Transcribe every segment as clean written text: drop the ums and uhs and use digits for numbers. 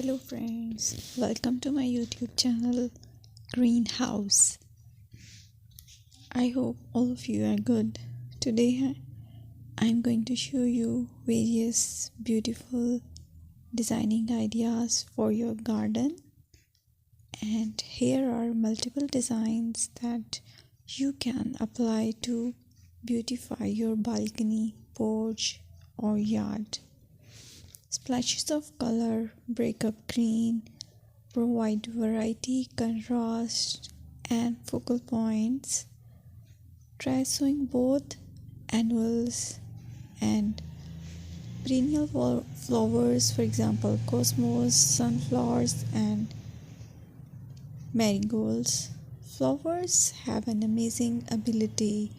Hello friends, welcome to my YouTube channel Greenhouse. I hope all of you are good. Today I'm going to show you various beautiful designing ideas for your garden, and here are multiple designs that you can apply to beautify your balcony, porch or yard. Splashes of color break up green, provide variety, contrast, and focal points. Try sowing both annuals and perennial flowers, for example, cosmos, sunflowers, and marigolds. Flowers have an amazing ability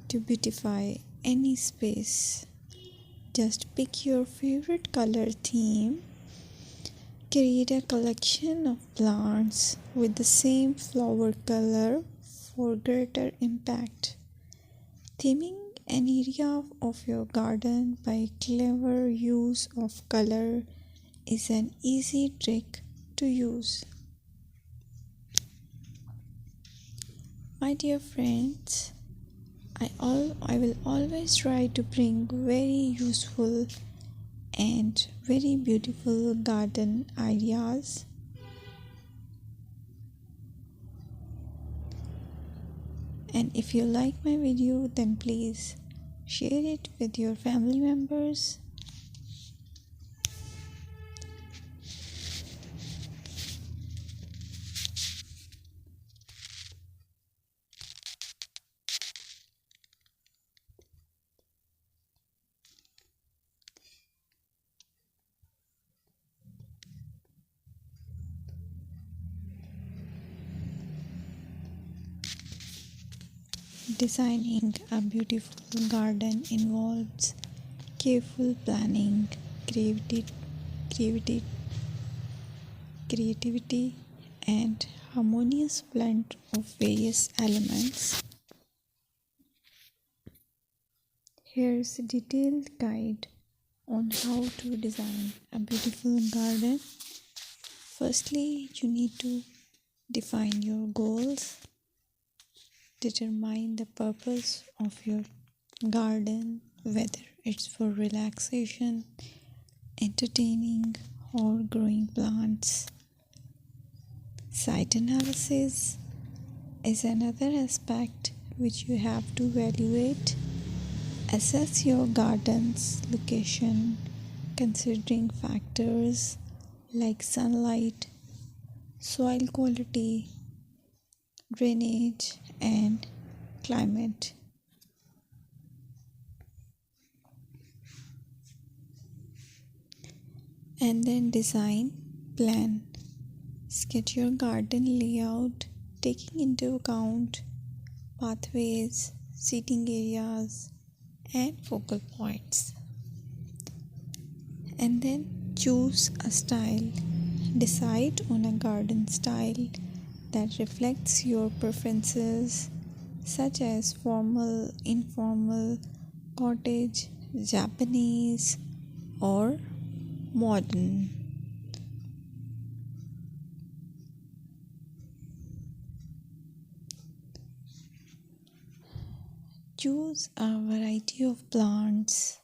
to beautify any space. Just pick your favorite color theme. Create a collection of plants with the same flower color for greater impact. Theming an area of your garden by clever use of color is an easy trick to use. My dear friends, I will always try to bring very useful and very beautiful garden ideas. And if you like my video, then please share it with your family members. Designing a beautiful garden involves careful planning, creativity, creativity, and harmonious blend of various elements. Here's a detailed guide on how to design a beautiful garden. Firstly, you need to define your goals. Determine the purpose of your garden, whether it's for relaxation, entertaining, or growing plants. Site analysis is another aspect which you have to evaluate. Assess your garden's location, considering factors like sunlight, soil quality, drainage, and climate. And then design plan. Sketch your garden layout, taking into account pathways, seating areas, and focal points. And then choose a style. Decide on a garden style that reflects your preferences, such as formal, informal, cottage, Japanese, or modern. Choose a variety of plants,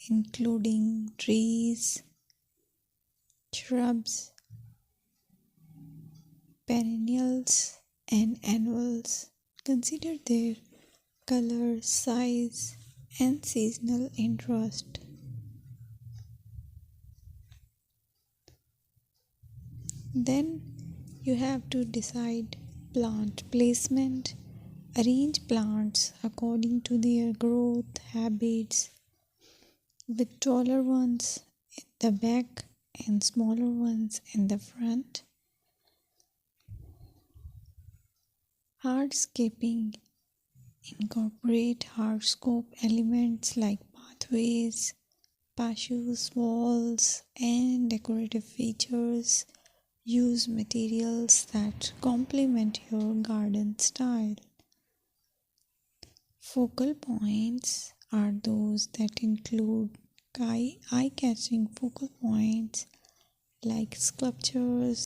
including trees, shrubs, perennials, and annuals. Consider their color, size, and seasonal interest. Then you have to decide plant placement. Arrange plants according to their growth habits, with taller ones in the back and smaller ones in the front. Hardscaping. Incorporate hardscape elements like pathways, patios, walls, and decorative features. Use materials that complement your garden style. Focal points are those that include eye-catching focal points like sculptures,